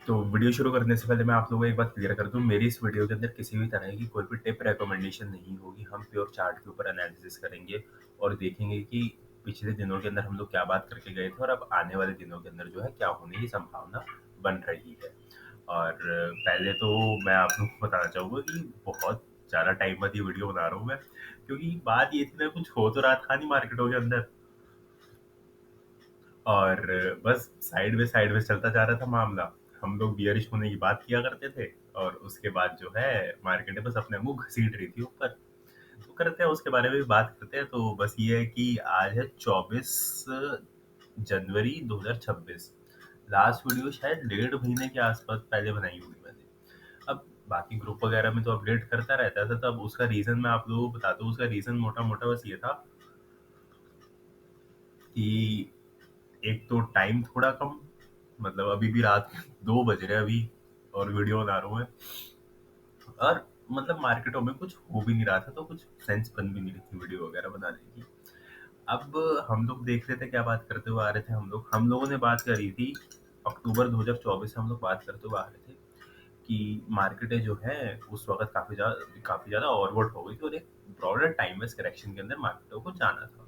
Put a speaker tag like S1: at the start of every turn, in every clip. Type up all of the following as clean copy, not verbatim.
S1: तो वीडियो शुरू करने से पहले मैं आप लोगों को एक बात क्लियर कर दूँ, मेरी इस वीडियो के अंदर किसी भी तरह की कोई भी टिप रिकमेंडेशन नहीं होगी। हम प्योर चार्ट के ऊपर एनालिसिस करेंगे और देखेंगे कि पिछले दिनों के अंदर हम लोग क्या बात करके गए थे और अब आने वाले दिनों के अंदर जो है क्या होने की संभावना बन रही है। और पहले तो मैं आप लोगों को बताना चाहूँगा कि बहुत ज़्यादा टाइम बाद ये वीडियो बना रहा हूँ मैं, क्योंकि बात ये थी ना, कुछ हो तो रहा था नहीं मार्केटों के अंदर, और बस साइड में चलता जा रहा था मामला। हम लोग बियरिश होने की बात किया करते थे और उसके बाद जो है मार्केट बस अपने मुँह घसीट रही थी ऊपर। तो करते हैं उसके बारे में भी बात करते हैं। तो बस ये है कि आज है 24 जनवरी 2026। लास्ट वीडियो शायद 1.5 महीने के आसपास पहले बनाई होगी मैंने। अब बाकी ग्रुप वगैरह में तो अपडेट करता रहता था, तब उसका रीज़न मैं आप लोगों को बता दूँ। उसका रीज़न मोटा-मोटा बस ये था कि एक तो टाइम थोड़ा कम, मतलब अभी भी रात के 2 बज रहे हैं अभी और वीडियो बना रहा हूँ मैं। और मतलब मार्केटों में कुछ हो भी नहीं रहा था, तो कुछ सेंस बन भी नहीं रही थी वीडियो वगैरह बनाने की। अब हम लोग देख रहे थे क्या बात करते हुए आ रहे थे। हम लोगों ने बात करी थी अक्टूबर 2024 से। हम लोग बात करते हुए आ रहे थे कि मार्केटें जो है उस वक़्त काफ़ी ज़्यादा ओवरबॉट हो गई थी और एक ब्रॉडर टाइम वेज करेक्शन के अंदर मार्केटों को जाना था।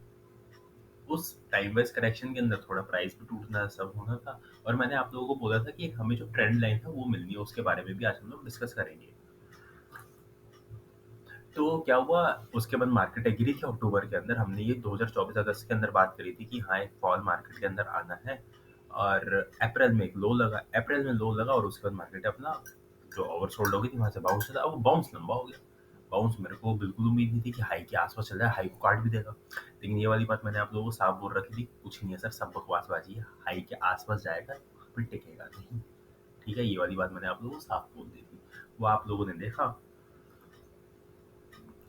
S1: उस टाइम वाइज़ करेक्शन के अंदर थोड़ा प्राइस भी टूटना सब होना था, और मैंने आप लोगों को बोला था कि हमें जो ट्रेंड लाइन है वो मिलनी है, उसके बारे में भी आज हम लोग डिस्कस करेंगे। तो क्या हुआ, उसके बाद मार्केट गिरी थी अक्टूबर के अंदर। हमने ये 2024 अगस्त के अंदर बात करी थी कि हाँ, एक फॉल मार्केट के अंदर आना है, और अप्रैल में एक लो लगा। अप्रैल में लो लगा और उसके बाद मार्केट अपना जो ओवरसोल्ड हो गई थी वहाँ से बाउंस हुआ। अब वो बाउंस लंबा हो गया। बाउंस मेरे को बिल्कुल उम्मीद नहीं थी कि हाई के आस-पास चल रहा है, हाई को काट भी देगा। लेकिन ये वाली बात मैंने आप लोगों को साफ बोल रखी थी, कुछ नहीं है सर, सब बकवासबाजी है। हाई के आस-पास जाएगा, वहाँ पे टिकेगा नहीं। ठीक है? ये वाली बात मैंने आप लोगों को साफ बोल दी थी। वो आप लोगों ने देखा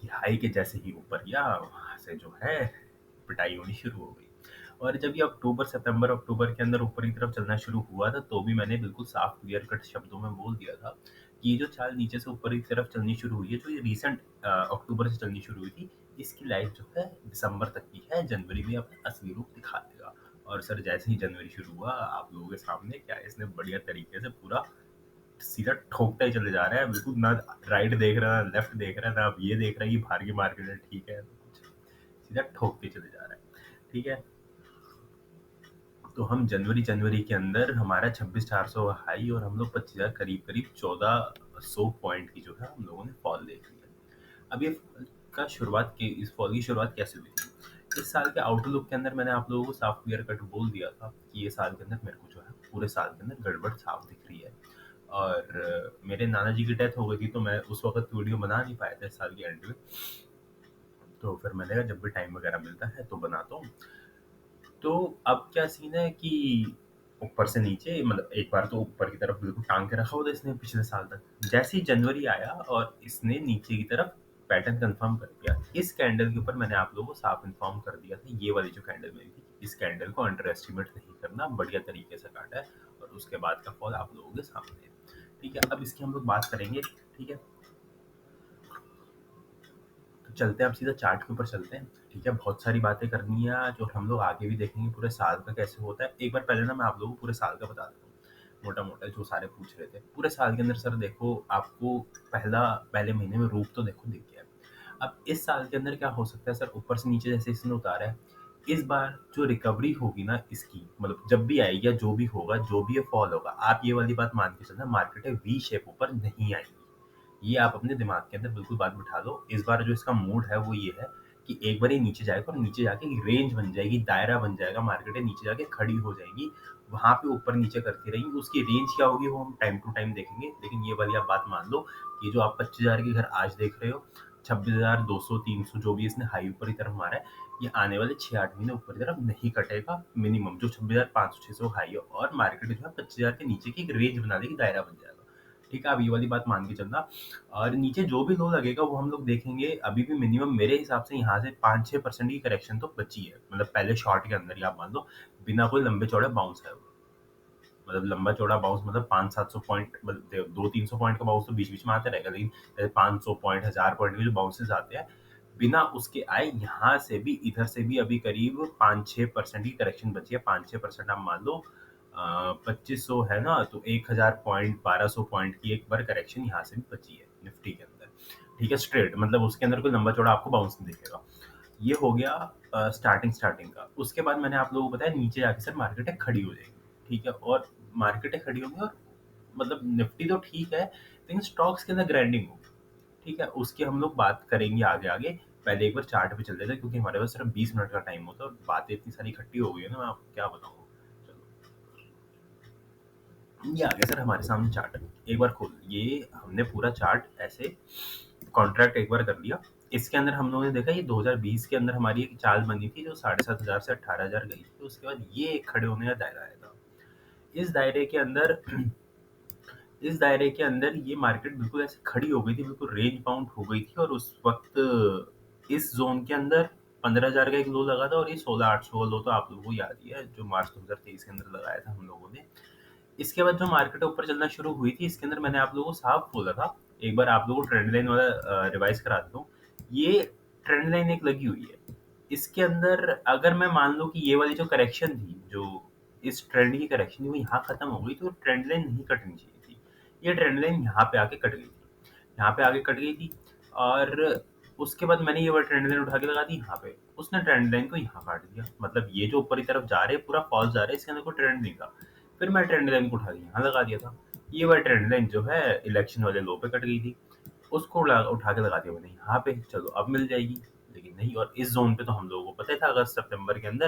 S1: कि हाई के जैसे ही ऊपर गया, वहाँ से जो है पिटाई होनी शुरू हो गई। और जब ये अक्टूबर के अंदर ऊपर की तरफ चलना शुरू हुआ था, तो भी मैंने बिल्कुल साफ क्लियर कट शब्दों में बोल दिया था कि ये जो चाल नीचे से ऊपर की तरफ चलनी शुरू हुई है, जो ये रिसेंट अक्टूबर से चलनी शुरू हुई थी, इसकी लाइफ जो है दिसंबर तक की है। जनवरी में अपना असली रूप दिखा देगा। और सर जैसे ही जनवरी शुरू हुआ, आप लोगों के सामने क्या इसने बढ़िया तरीके से पूरा सीधा ठोकता ही चले जा रहा है। बिल्कुल ना राइट देख रहा है, ना लेफ्ट देख रहा है, ना अब ये देख रहा है कि बाहर की मार्केट है ठीक है, तो कुछ सीधा ठोकते चले जा रहा है। ठीक है? तो हम जनवरी के अंदर हमारा 26,400 हाई और हम लोग 25,000 करीब-करीब 1,400 पॉइंट की जो है हम लोगों ने फॉल देख लिया। अब ये फॉल का शुरुआत के इस फॉल की शुरुआत कैसे हुई थी? इस साल के आउटलुक के अंदर मैंने आप लोगों को साफ क्लियर कट बोल दिया था कि ये साल के अंदर मेरे को जो है पूरे साल के अंदर गड़बड़ साफ दिख रही है। और मेरे नाना जी की डेथ हो गई थी, तो मैं उस वक़्त वीडियो बना नहीं पाया था इस साल के एंड में। तो फिर मैंने कहा जब भी टाइम वगैरह मिलता है तो बनाता हूँ। तो अब क्या सीन है कि ऊपर से नीचे, मतलब एक बार तो ऊपर की तरफ बिल्कुल टांग के रखा हुआ था इसने पिछले साल तक। जैसे ही जनवरी आया और इसने नीचे की तरफ पैटर्न कंफर्म कर दिया। इस कैंडल के ऊपर मैंने आप लोगों को साफ इन्फॉर्म कर दिया था, ये वाली जो कैंडल बनी थी, इस कैंडल को अंडर एस्टिमेट नहीं करना, बढ़िया तरीके से काटा है और उसके बाद का फॉल आप लोगों के सामने है। ठीक है? अब इसकी हम लोग बात करेंगे। ठीक है? तो चलते हैं, अब सीधा चार्ट के ऊपर चलते हैं। ठीक है? बहुत सारी बातें करनी है आज और हम लोग आगे भी देखेंगे पूरे साल का कैसे होता है। एक बार पहले ना मैं आप लोगों को पूरे साल का बता देता हूँ, मोटा-मोटा जो सारे पूछ रहे थे। पूरे साल के अंदर सर देखो, आपको पहले महीने में रूप तो देखो दिख गया है। अब इस साल के अंदर क्या हो सकता है सर, ऊपर से नीचे जैसे इसने उतारा है, इस बार जो रिकवरी होगी ना इसकी, मतलब जब भी आएगी या जो भी होगा, जो भी ये फॉल होगा, आप ये वाली बात मान के चलना, मार्केट वी शेप ऊपर नहीं आएगी। ये आप अपने दिमाग के अंदर बिल्कुल बात बिठा लो। इस बार जो इसका मूड है वो ये है कि एक बार ये नीचे जाएगा और नीचे जाके एक रेंज बन जाएगी, दायरा बन जाएगा, मार्केटें नीचे जाके खड़ी हो जाएंगी, वहाँ पे ऊपर-नीचे करती रहेंगी। उसकी रेंज क्या होगी वो हम टाइम टू टाइम देखेंगे। लेकिन ये वाली आप बात मान लो कि जो आप 25,000 के घर आज देख रहे हो, 26,200, 300 जो भी इसने हाई ऊपर की तरफ मारा है, ये आने वाले 6-8 महीने ऊपर की तरफ नहीं कटेगा मिनिमम। जो 26,500-600 हाई है और मार्केट जो है 25,000 के नीचे की एक रेंज बना देगी, दायरा बन जाएगा। ठीक है? आप ये वाली बात मान के चलना। और नीचे जो भी लो लगेगा वो हम लोग देखेंगे। अभी भी मिनिमम मेरे हिसाब से यहाँ से 5-6% की करेक्शन तो बची है। मतलब पहले शॉर्ट के अंदर ही आप मान लो, बिना कोई लंबे चौड़े बाउंस है वो। मतलब लंबा चौड़ा बाउंस मतलब 500-700 पॉइंट, मतलब 200-300 पॉइंट का बाउंस तो बीच-बीच में आता रहेगा, लेकिन जैसे 500 पॉइंट, 1000 पॉइंट के जो बाउंसेस आते हैं, बिना उसके आए यहाँ से भी इधर से भी अभी करीब 5-6% की करेक्शन बची है। 5-6% आप मान लो। 2500 है ना, तो 1000 पॉइंट 1200 पॉइंट की एक बार करेक्शन यहाँ से भी बची है निफ्टी के अंदर। ठीक है, स्ट्रेट मतलब उसके अंदर कोई लंबा चौड़ा आपको बाउंस नहीं दिखेगा। ये हो गया स्टार्टिंग का। उसके बाद मैंने आप लोगों को बताया नीचे जाके सर मार्केटें खड़ी हो जाएगी। ठीक है, और मार्केटें खड़ी होंगी और मतलब निफ्टी तो ठीक है, लेकिन स्टॉक्स के अंदर ग्राइंडिंग होगी। ठीक है, उसकी हम लोग बात करेंगे आगे आगे। पहले एक बार चार्ट पे चल लेते हैं, क्योंकि हमारे पास सिर्फ 20 मिनट का टाइम होता है और बातें इतनी सारी इकट्ठी हो गई है ना, मैं आपको क्या बताऊँ। चलो, ये आ गया सर हमारे सामने चार्ट। एक बार खोल, ये हमने पूरा चार्ट ऐसे कॉन्ट्रैक्ट एक बार कर लिया। इसके अंदर हम लोगों ने देखा ये 2020 के अंदर हमारी एक चाल बनी थी जो 7,500 से 18,000 गई थी। उसके बाद ये एक खड़े होने का दायरा आया था। इस दायरे के अंदर इस दायरे के अंदर ये मार्केट बिल्कुल ऐसे खड़ी हो गई थी, बिल्कुल रेंज बाउंड हो गई थी। और उस वक्त इस जोन के अंदर 15,000 का एक लो लगा था और ये 16,800 का लो तो आप लोगों को याद ही है, जो मार्च 2023 के अंदर लगाया था हम लोगों ने। इसके बाद जो मार्केट ऊपर चलना शुरू हुई थी, इसके अंदर मैंने आप लोगों को साफ बोला था। एक बार आप लोगों को ट्रेंड लाइन वाला रिवाइज करा देता हूँ। ये ट्रेंड लाइन एक लगी हुई है। इसके अंदर अगर मैं मान लूं कि ये वाली जो करेक्शन थी, जो इस ट्रेंड की करेक्शन थी, वो यहाँ खत्म हो गई, तो ट्रेंड लाइन नहीं कटनी चाहिए थी। ये ट्रेंड लाइन यहाँ पे आके कट गई थी, यहाँ पे आके कट गई थी। और उसके बाद मैंने ये वाला ट्रेंड लाइन उठा के लगा दी यहाँ पे। उसने ट्रेंड लाइन को यहाँ काट दिया, मतलब ये जो ऊपर की तरफ जा रहे हैं पूरा फॉल्स जा रहा है, इसके अंदर कोई ट्रेंड नहीं था। फिर मैं ट्रेंड लाइन को उठा के यहाँ लगा दिया था। ये वाली ट्रेंड लाइन जो है इलेक्शन वाले लो पे कट गई थी, उसको उठा के लगा दिया मैंने यहाँ पे, चलो अब मिल जाएगी। लेकिन नहीं, और इस जोन पे तो हम लोगों को पता था अगस्त सितंबर के अंदर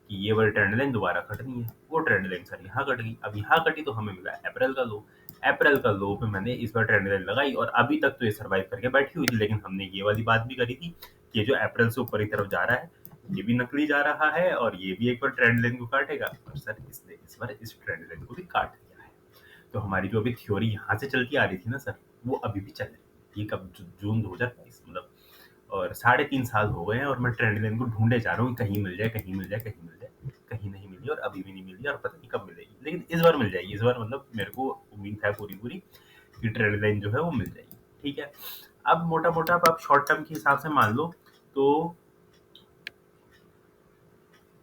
S1: कि ये वाली ट्रेंड लाइन दोबारा कटनी है। वो ट्रेंड लाइन सर यहाँ कट गई, अब यहाँ कटी तो हमें मिला अप्रैल का लो। अप्रैल का लो पे मैंने इस बार ट्रेंड लाइन लगाई और अभी तक तो ये सर्वाइव करके बैठी हुई थी। लेकिन हमने ये वाली बात भी करी थी कि ये जो अप्रैल से ऊपर की तरफ जा रहा है, ये भी नकली जा रहा है और ये भी एक बार ट्रेंड लाइन को काटेगा। और सर इसने इस बार इस ट्रेंड लाइन को भी काट दिया है। तो हमारी जो अभी थ्योरी यहाँ से चलती आ रही थी ना सर, वो अभी भी चल रही है। ये कब, जून 2022 मतलब, और 3.5 साल हो गए हैं और मैं ट्रेंड लाइन को ढूंढे जा रहा हूँ, कहीं मिल जाए, कहीं मिल जाए, कहीं मिल जाए। कहीं नहीं मिली और अभी भी नहीं मिली और पता नहीं कब मिलेगी, लेकिन इस बार मिल जाएगी। इस बार मतलब मेरे को उम्मीद है पूरी पूरी कि ट्रेंड लाइन जो है वो मिल जाएगी। ठीक है, अब मोटा मोटा आप शॉर्ट टर्म के हिसाब से मान लो तो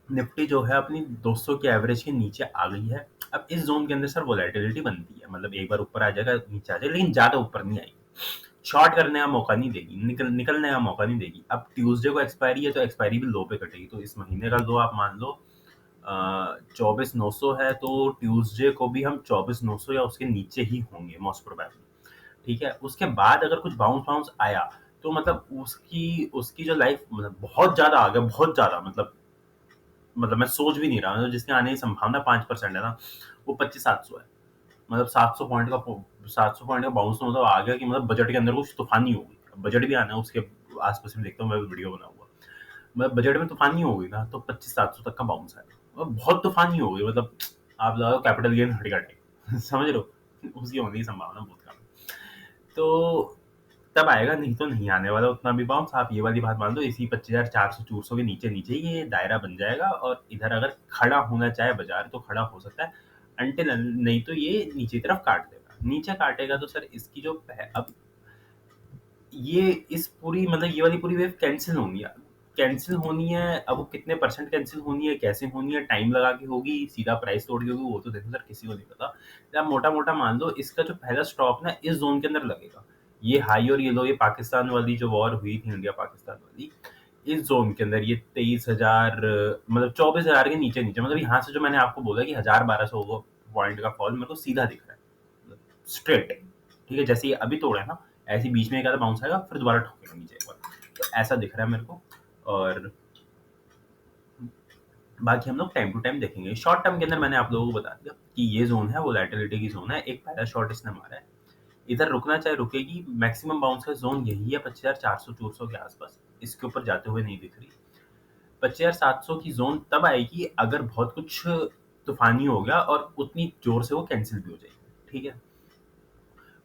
S1: निफ्टी जो है अपनी 200 के एवरेज के नीचे आ गई है। अब इस जोन के अंदर सर वोलेटिलिटी बनती है, मतलब एक बार ऊपर आ जाएगा, नीचे आ जाएगा, लेकिन ज्यादा ऊपर नहीं आएगी। शॉर्ट करने का मौका नहीं देगी, निकलने का मौका नहीं देगी। अब ट्यूसडे को एक्सपायरी है, तो एक्सपायरी भी लो पे कटेगी। तो इस महीने का लो आप मान लो 24,900 है, तो ट्यूसडे को भी हम 24,900 या उसके नीचे ही होंगे मोस्ट प्रोबेबली। ठीक है, उसके बाद अगर कुछ बाउंस बाउंस आया तो मतलब उसकी उसकी जो लाइफ मतलब बहुत ज्यादा आ गया, बहुत ज्यादा मतलब मैं सोच भी नहीं रहा, मतलब जिसके आने की संभावना 5% है ना, वो 25,700 है। मतलब 700 पॉइंट का बाउंस मतलब आ गया कि मतलब बजट के अंदर कुछ तूफानी हो गई। बजट भी आना है, उसके आसपास में देखता हूँ, मैं वीडियो बनाऊंगा। मतलब बजट में तूफानी हो गई ना, तो 25,700 तक का बाउंस आएगा, और बहुत तूफानी हो गई। मतलब आप लगाओ कैपिटल गेन हटिका टाइप समझ रहे हो, उसकी होने की संभावना बहुत कम है। तो तब आएगा, नहीं तो नहीं आने वाला उतना भी बाउंस। आप ये वाली बात मान लो, इसी 25,400 के नीचे नीचे ये दायरा बन जाएगा और इधर अगर खड़ा होना चाहे बाजार तो खड़ा हो सकता है। अनटिल नहीं तो ये नीचे की तरफ काट देगा। नीचे काटेगा तो सर इसकी जो अब ये इस पूरी मतलब ये वाली पूरी वेव कैंसिल होनी है। कैंसिल होनी है, अब वो कितने परसेंट कैंसिल होनी है, कैसे होनी है, टाइम लगा के होगी, सीधा प्राइस तोड़ के होगी, वो तो देखो सर किसी को नहीं पता। तो आप मोटा मोटा मान लो इसका जो पहला स्टॉप ना इस जोन के अंदर लगेगा। ये हाई और ये लो, ये पाकिस्तान वाली जो वॉर हुई थी, इंडिया पाकिस्तान वाली, इस जोन के अंदर ये 23,000 मतलब 24,000 के नीचे नीचे, मतलब यहाँ से जो मैंने आपको बोला कि 1,000-1,200 पॉइंट का फॉल मेरे को सीधा दिख रहा है, स्ट्रेट। ठीक है, जैसे ये अभी तोड़ा है ना, ऐसे बीच में एक आधा बाउंस आएगा, फिर दोबारा ठोकेगा नीचे एक बार। तो ऐसा दिख रहा है मेरे को। और बाकी हम लोग टाइम टू टाइम देखेंगे। शॉर्ट टर्म के अंदर मैंने आप लोगों को बता दिया कि ये जोन है, वोलेटिलिटी की जोन है। एक पहला शॉर्ट इसने मारा है, इधर रुकना चाहे रुकेगी। मैक्सिमम बाउंस का जोन यही है 25,400 के आसपास, इसके ऊपर जाते हुए नहीं दिख रही। 25,700 की जोन तब आएगी अगर बहुत कुछ तूफानी हो गया और उतनी जोर से वो कैंसिल भी हो जाएगी। ठीक है,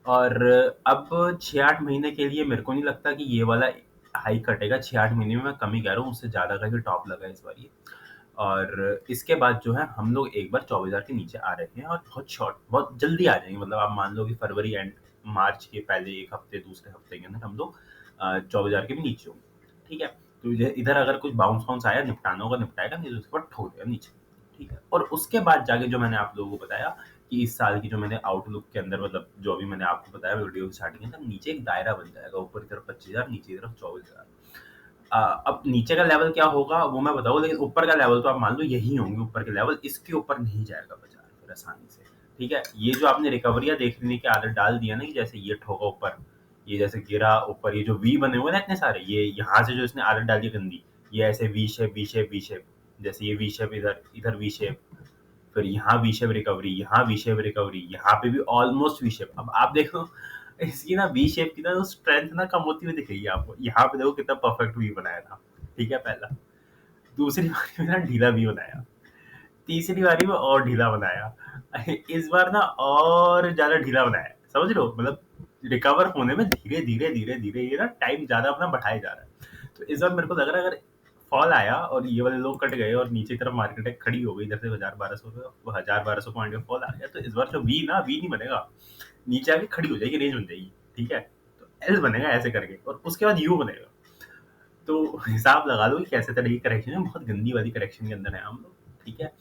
S1: और अब 6-8 महीने के लिए मेरे को नहीं लगता कि ये वाला हाई कटेगा। 6-8 महीने में मैं कम ही कह रहा हूँ, उससे ज़्यादा का ही टॉप लगा है इस बार ये। और इसके बाद जो है हम लोग एक बार 24,000 के नीचे आ रहे हैं और बहुत जल्दी आ जाएंगे। मतलब आप मान लो कि फरवरी एंड मार्च के पहले एक हफ्ते, दूसरे हफ्ते के अंदर हम लोग 24,000 के भी नीचे होंगे। ठीक है, तो इधर अगर कुछ बाउंस बाउंस आया, निपटाना होगा निपटाएगा, नहीं तो उसके बाद ठोक देगा नीचे। ठीक है? और उसके बाद जाके जो मैंने आप लोगों को बताया कि इस साल की जो मैंने आउटलुक के अंदर मतलब जो अभी मैंने आपको बताया वीडियो की स्टार्टिंग में, तब नीचे एक दायरा बन जाएगा, ऊपर की तरफ 25,000, नीचे की तरफ 24,000। अब नीचे का लेवल क्या होगा वो मैं बताऊँ, लेकिन ऊपर का लेवल तो आप मान लो यही होंगे ऊपर के लेवल, इसके ऊपर नहीं जाएगा बाजार फिर आसानी से, ठीक है? ये जो आपने रिकवरियाँ देखने की आदत डाल दी है ना कि जैसे ये ठोका ऊपर, ये जैसे गिरा ऊपर, ये जो वी बने हुए हैं ना इतने सारे, ये यहाँ से जो इसने आदत डाली है गंदी, ये ऐसे V shape V shape V shape, जैसे ये वी शेप इधर इधर वी शेप, फिर यहाँ वी शेप रिकवरी, यहाँ वी शेप रिकवरी, यहाँ पे भी ऑलमोस्ट वी शेप। अब आप देखो इसकी ना वी शेप की ना स्ट्रेंथ ना कम होती हुई दिखेगी आपको। यहाँ पे देखो कितना परफेक्ट वी बनाया था, ठीक है? पहला, दूसरी बारी में ना ढीला वी बनाया, तीसरी बारी में और ढीला बनाया, इस बार ना और ज्यादा ढीला बनाया, समझ रहे हो? मतलब रिकवर होने में धीरे धीरे धीरे धीरे ये ना टाइम ज्यादा अपना बढ़ाया जा रहा है। तो इस बार मेरे को लग रहा है अगर फॉल आया और ये वाले लोग कट गए और नीचे की तरफ मार्केट खड़ी हो गई, इधर से 1000-1200 पॉइंट का फॉल आ गया, तो इस बार जो वी ना वी नहीं बनेगा, नीचे आके खड़ी हो जाएगी, रेंज बन जाएगी, ठीक है? तो एल बनेगा ऐसे करके और उसके बाद यू बनेगा। तो हिसाब लगा लो कि कैसे तरह की करेक्शन है, बहुत गंदी वाली करेक्शन के अंदर है हम लोग, ठीक है?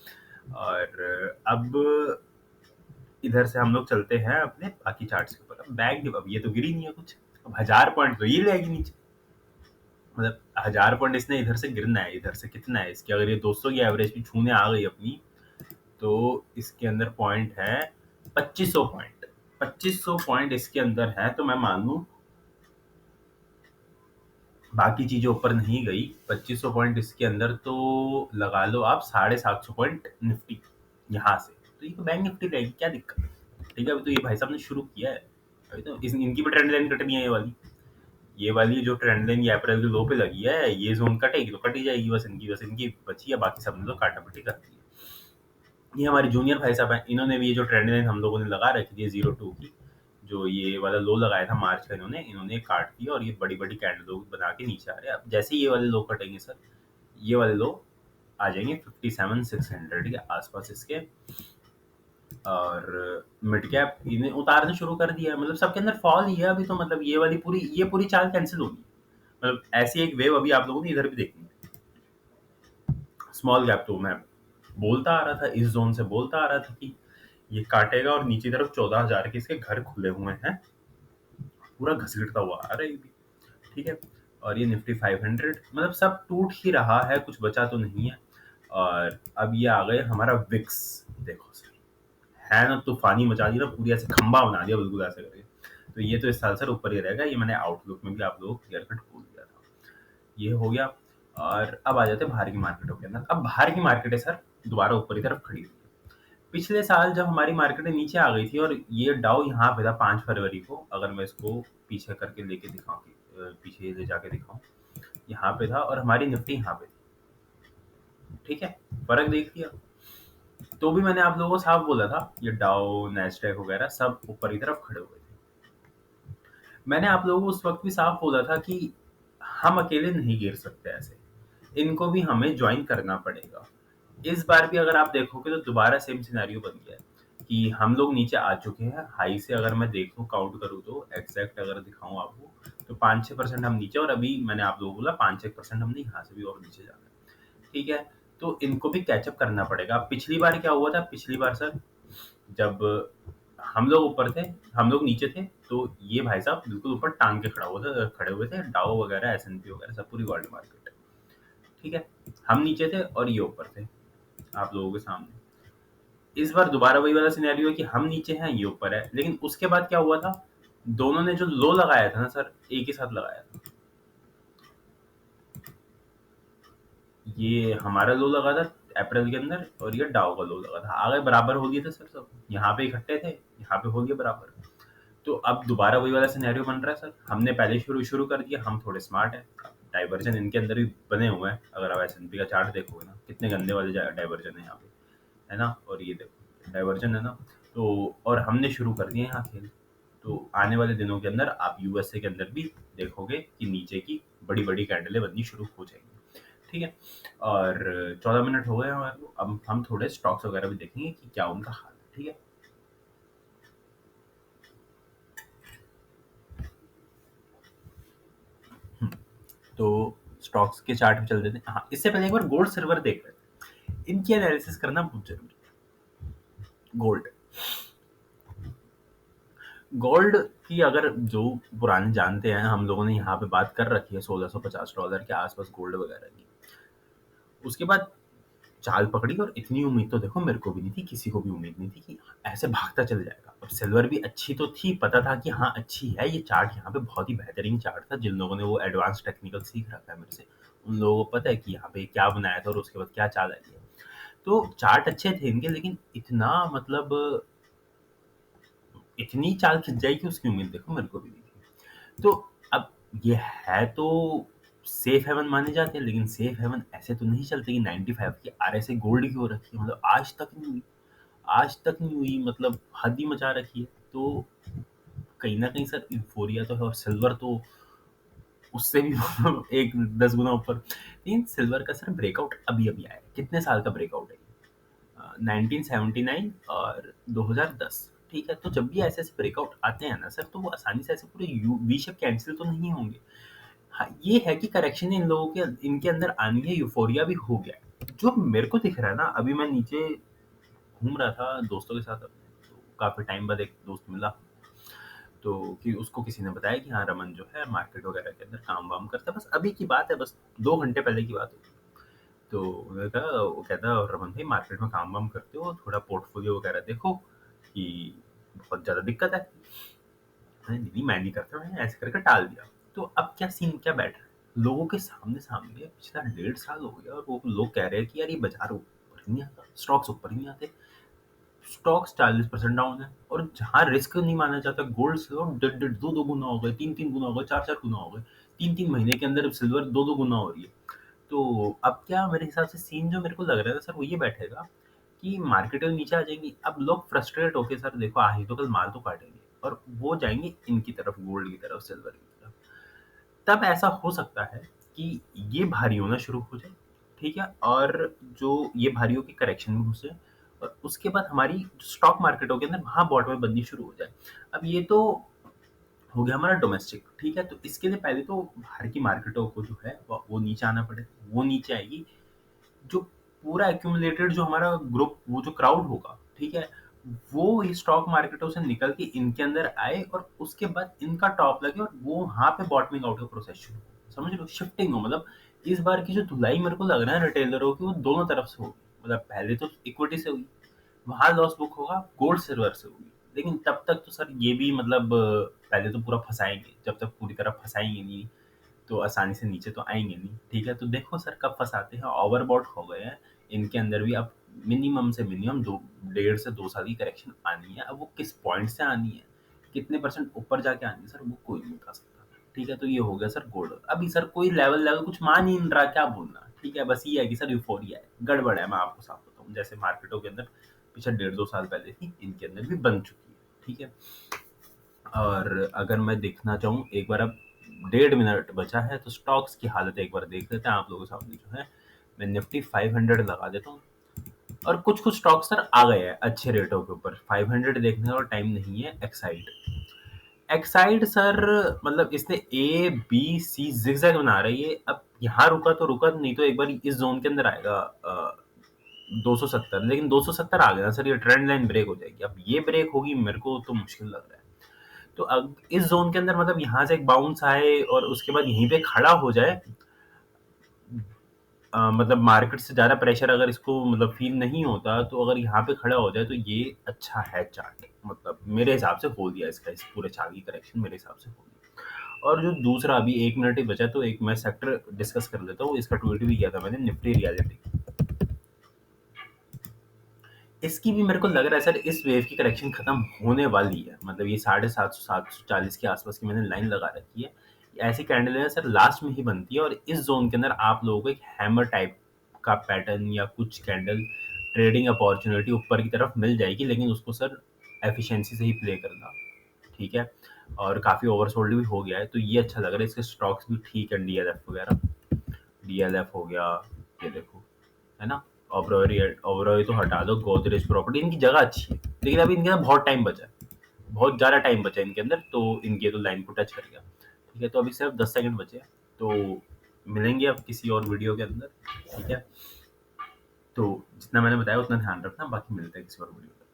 S1: और अब इधर से हम लोग चलते हैं अपने बाकी चार्ट्स के ऊपर। अब अब ये तो गिरी नहीं है कुछ, अब 1000 पॉइंट तो ये लेगी नीचे, मतलब 1000 पॉइंट इसने इधर से गिरना है, इधर से कितना है इसकी, अगर ये 200 की एवरेज भी छूने आ गई अपनी, तो इसके अंदर पॉइंट है 2500 पॉइंट, 2500 पॉइंट इसके अंदर है, तो मैं मान लूं बाकी चीजें ऊपर नहीं गई, 2500 पॉइंट इसके अंदर, तो लगा लो आप 750 पॉइंट निफ्टी यहाँ से, तो ये तो बैंक निफ्टी रहेगी, क्या दिक्कत है? ठीक है? अभी तो ये भाई साहब ने शुरू किया है, अभी तो इनकी भी ट्रेंड लाइन कटनी है, ये वाली जो ट्रेंड लाइन ये अप्रैल के लो पे लगी है, ये जोन कटेगी तो कट ही जाएगी, बस इनकी बची है, बाकी सब ने तो काटापट्टी कर दी है। ये हमारे जूनियर भाई साहब हैं, इन्होंने भी ये जो ट्रेंड लाइन हम लोगों ने लगा रखी थी 02 की, जो ये वाला लो लगाया था मार्च का, इन्होंने काट दिया और ये बड़ी बड़ी कैंडल बना के नीचे आ रहे हैं। अब जैसे ये वाले लो कटेंगे सर, ये वाले लो आ जाएंगे 57,600 के आसपास इसके, और मिड कैप इन्हें उतारना शुरू कर दिया है, मतलब सबके अंदर फॉल ही है अभी तो, मतलब ये पूरी चाल कैंसिल होगी, मतलब ऐसी एक वेव अभी आप लोगों ने इधर भी देखनी है। स्मॉल गैप तो मैं बोलता आ रहा था, इस जोन से बोलता आ रहा था कि ये काटेगा और नीचे तरफ 14,000 के इसके घर खुले हुए हैं, पूरा घसीटता हुआ आ रहा है ये भी, ठीक है? और ये निफ्टी 500 मतलब सब टूट ही रहा है, कुछ बचा तो नहीं है। और अब ये आ गए हमारा विक्स, देखो सर, है ना तूफानी मचा दी ना, पूरी ऐसे खंबा बना दिया बिल्कुल ऐसे करके। तो ये तो इस साल सर ऊपर ही रहेगा, ये मैंने आउटलुक में भी आप लोगों को क्लियर कट बोल दिया था। ये हो गया। और अब आ जाते हैं बाहर की मार्केटों के अंदर। अब बाहर की मार्केटें सर दोबारा ऊपर की तरफ खड़ी हुई है। पिछले साल जब हमारी मार्केटें नीचे आ गई थी और ये डाउ यहाँ पे था 5 फरवरी को, अगर मैं इसको पीछे करके लेके दिखाऊं, पीछे ले जाके दिखाऊं, यहाँ पे था और हमारी निफ्टी यहाँ पे थी, ठीक है? फर्क देख लिया। तो भी मैंने आप लोगों को साफ बोला था ये डाउ नैस्डैक वगैरह सब ऊपर की तरफ खड़े हुए थे। मैंने आप लोगों को उस वक्त भी साफ बोला था कि हम अकेले नहीं गिर सकते ऐसे, इनको भी हमें ज्वाइन करना पड़ेगा। इस बार भी अगर आप देखोगे तो दोबारा सेम सिनेरियो बन गया है कि हम लोग नीचे आ चुके हैं हाई से, अगर मैं देखूं काउंट करूं तो एग्जैक्ट अगर दिखाऊं आपको, तो 5-6% हम नीचे, और अभी मैंने आप लोगों को बोला 5-6% हमने यहाँ से भी और नीचे जाना है, ठीक है? तो इनको भी कैचअप करना पड़ेगा। पिछली बार क्या हुआ था, पिछली बार सर जब हम लोग ऊपर थे हम लोग नीचे थे, तो ये भाई साहब बिल्कुल ऊपर टांग के खड़े हुए थे, डाउ वगैरह S&P वगैरह सब पूरी गोल्ड मार्केट, ठीक है? हम नीचे थे और ये ऊपर थे आप लोगों के सामने। इस बार दोबारा वही वाला सिनेरियो है कि हम नीचे हैं ये ऊपर है, लेकिन उसके बाद क्या हुआ था, दोनों ने जो लो लगाया था ना सर एक ही साथ लगाया था। ये हमारा लो लगा था अप्रैल के अंदर और ये डाउ का लो लगा था, आगे बराबर हो गए थे सर, सब यहाँ पे इकट्ठे थे, यहाँ पे हो गए बराबर। तो अब दोबारा वही वाला सिनेरियो बन रहा है सर, हमने पहले शुरू कर दिया, हम थोड़े स्मार्ट हैं, डाइवर्जन इनके अंदर भी बने हुए हैं, अगर आप S&P का चार्ट देखोगे ना कितने गंदे वाले डाइवर्जन है यहाँ पे, है ना? और ये देखो डाइवर्जन है ना, तो और हमने शुरू कर दिए यहाँ खेल। तो आने वाले दिनों के अंदर आप यूएसए के अंदर भी देखोगे कि नीचे की बड़ी बड़ी कैंडलें बननी शुरू हो जाएंगी, ठीक है? और 14 मिनट हो गए हमारे को, अब हम थोड़े स्टॉक्स वगैरह भी देखेंगे कि क्या उनका हाल है, ठीक है? तो स्टॉक्स के चार्ट पे चल देते हैं। हाँ, इससे पहले एक बार गोल्ड सिल्वर देख रहे हैं। इनकी एनालिसिस करना बहुत जरूरी है। गोल्ड गोल्ड की अगर जो पुराने जानते हैं, हम लोगों ने यहाँ पे बात कर रखी है $1650 के आसपास गोल्ड वगैरह की। उसके बाद चाल पकड़ी, और इतनी उम्मीद तो देखो मेरे को भी नहीं थी, किसी को भी उम्मीद नहीं थी कि ऐसे भागता चल जाएगा। अब सिल्वर भी अच्छी तो थी, पता था कि हाँ अच्छी है। ये चार्ट यहाँ पे बहुत ही बेहतरीन चार्ट था। जिन लोगों ने वो एडवांस टेक्निकल सीख रखा है मेरे से, उन लोगों को पता है कि यहाँ पे क्या बनाया था और उसके बाद क्या चाल आई है। तो चार्ट अच्छे थे इनके, लेकिन इतना मतलब इतनी चाल खिंच जाएगी उसकी उम्मीद देखो मेरे को भी नहीं थी। तो अब ये है तो सेफ हेवन माने जाते हैं, लेकिन सेफ हेवन ऐसे तो नहीं चलते कि 95 की आरएसए गोल्ड की हो रखी है। मतलब आज तक नहीं हुई, आज तक नहीं हुई, मतलब हद ही मचा रखी है। तो कहीं ना कहीं सर यूफोरिया तो है, और सिल्वर तो उससे भी एक 10 गुना ऊपर। लेकिन सिल्वर का सर ब्रेकआउट अभी अभी आया है। कितने साल का ब्रेकआउट है? 1979 और 2010। ठीक है, तो जब भी ऐसे ऐसे ब्रेकआउट आते हैं ना सर, तो वो आसानी से ऐसे पूरे वी शेप कैंसिल तो नहीं होंगे। हाँ, ये है कि करेक्शन इन लोगों के इनके अंदर आनी है, यूफोरिया भी हो गया है। जो मेरे को दिख रहा है ना, अभी मैं नीचे घूम रहा था दोस्तों के साथ अपने, तो काफी टाइम बाद एक दोस्त मिला, तो कि उसको किसी ने बताया कि हाँ रमन जो है मार्केट वगैरह के अंदर काम वाम करता है। बस अभी की बात है, बस 2 घंटे पहले की बात होगी। तो उन्होंने कहा, वो कहता रमन भाई मार्केट में काम वाम करते हो, थोड़ा पोर्टफोलियो वगैरह देखो कि बहुत ज़्यादा दिक्कत है। नहीं नहीं, मैं नहीं करता, मैंने ऐसे करके टाल दिया। तो अब क्या सीन क्या बैठ रहा है लोगों के सामने सामने, पिछला 1.5 साल हो गया और वो लोग कह रहे हैं कि यार ये बाजार ऊपर ही नहीं आता, स्टॉक्स ऊपर ही नहीं आते। स्टॉक्स 40% डाउन है, और जहाँ रिस्क नहीं माना जाता, गोल्ड सिल्वर डेढ़ डेढ़ दो दो गुना हो गए, तीन तीन गुना हो गए, चार चार गुना हो गए। 3 3 महीने के अंदर सिल्वर दो दो गुना हो रही है। तो अब क्या मेरे हिसाब से सीन जो मेरे को लग रहा है सर, वो ये बैठेगा कि मार्केटें नीचे आ जाएंगी। अब लोग फ्रस्ट्रेट होके सर देखो आज ही तो कल माल तो काटेंगे, और वो जाएंगे इनकी तरफ, गोल्ड की तरफ, सिल्वर की तरफ। तब ऐसा हो सकता है कि ये भारी होना शुरू हो जाए। ठीक है, और जो ये भारियों की करेक्शन में घुसे, और उसके बाद हमारी स्टॉक मार्केटों के अंदर वहां बॉटम बननी शुरू हो जाए। अब ये तो हो गया हमारा डोमेस्टिक। ठीक है, तो इसके लिए पहले तो बाहर की मार्केटों को जो है वो नीचे आना पड़े। वो नीचे आएगी, जो पूरा एक्यूमुलेटेड जो हमारा ग्रुप, वो जो क्राउड होगा, ठीक है, वो इस स्टॉक मार्केटों से निकल के इनके अंदर आए, और उसके बाद इनका टॉप लगे, और वो वहां पे बॉटमिंग आउट का प्रोसेस शुरू हो, समझ लो, शिफ्टिंग हो। मतलब इस बार की जो धुलाई मेरे को लग रहा है रिटेलरों की, वो दोनों तरफ से होगी। मतलब पहले तो इक्विटी से हुई, वहां लॉस बुक होगा, गोल्ड सिल्वर से होगी। लेकिन तब तक तो सर ये भी मतलब पहले तो पूरा फंसाएंगे, जब तक पूरी तरह फंसाएंगे नहीं तो आसानी से नीचे तो आएंगे नहीं। ठीक है, तो देखो सर कब फंसाते हैं। ओवरबॉट हो गए हैं इनके अंदर भी। अब मिनिमम से मिनिमम 1.5 से 2 साल की करेक्शन आनी है। अब वो किस पॉइंट से आनी है, कितने परसेंट ऊपर जाके आनी है सर, वो कोई नहीं बता सकता। ठीक है, तो ये हो गया सर गोल्ड। अभी सर कोई लेवल लेवल कुछ मान ही नहीं रहा, क्या बोलना। ठीक है, बस ये है कि सर यूफोरिया है, गड़बड़ है। मैं आपको साफ बताऊं, जैसे मार्केटों के अंदर पिछले 1.5 2 साल पहले थी, इनके अंदर भी बन चुकी है। ठीक है, और अगर मैं देखना चाहूँ एक बार, अब 1.5 मिनट बचा है, तो स्टॉक्स की हालत एक बार देख लेते हैं आप लोगों के सामने जो है। मैं निफ्टी 500 लगा देता हूँ, और कुछ कुछ स्टॉक सर आ गए हैं अच्छे रेटों के ऊपर। 500 देखने का टाइम नहीं है। एक्साइड, एक्साइड सर, मतलब इसने ए बी सी जिगजैग बना रही है। अब यहाँ रुका तो रुका, नहीं तो एक बार इस जोन के अंदर आएगा 270। लेकिन 270 आ गया सर, ये ट्रेंड लाइन ब्रेक हो जाएगी। अब ये ब्रेक होगी मेरे को तो मुश्किल लग रहा है। तो अब इस जोन के अंदर मतलब यहाँ से एक बाउंस आए और उसके बाद यहीं पे खड़ा हो जाए, मतलब मार्केट से ज़्यादा प्रेशर अगर इसको मतलब फील नहीं होता, तो अगर यहाँ पे खड़ा हो जाए तो ये अच्छा है चार्ट। मतलब मेरे हिसाब से हो दिया इसका, इस पूरे चार्ट की करेक्शन मेरे हिसाब से हो गई। और जो दूसरा, अभी 1 मिनट ही बचा, तो एक मैं सेक्टर डिस्कस कर लेता हूँ। इसका ट्वीट भी किया था मैंने, निफ्टी रियलिटी। इसकी भी मेरे को लग रहा है सर, इस वेव की करेक्शन खत्म होने वाली है। मतलब ये 750 740 के आसपास की मैंने लाइन लगा रखी है। ऐसी कैंडल है सर, लास्ट में ही बनती है, और इस जोन के अंदर आप लोगों को एक हैमर टाइप का पैटर्न या कुछ कैंडल ट्रेडिंग अपॉर्चुनिटी ऊपर की तरफ मिल जाएगी। लेकिन उसको सर एफिशिएंसी से ही प्ले करना। ठीक है, और काफ़ी ओवरसोल्ड भी हो गया है, तो ये अच्छा लग रहा है। इसके स्टॉक्स भी ठीक है, डीएलएफ वगैरह, डीएलएफ हो गया, ये देखो, है ना। ओबरॉय, ओबरॉय तो हटा दो, गोदरेज प्रॉपर्टी, इनकी जगह अच्छी है, लेकिन अभी इनके अंदर बहुत टाइम बचा है, बहुत ज़्यादा टाइम बचा है इनके अंदर, तो इनके तो लाइन को टच कर गया। ठीक है, तो अभी सिर्फ 10 सेकंड बचे हैं, तो मिलेंगे अब किसी और वीडियो के अंदर। ठीक है, तो जितना मैंने बताया उतना ध्यान रखना, बाकी मिलते हैं किसी और वीडियो में।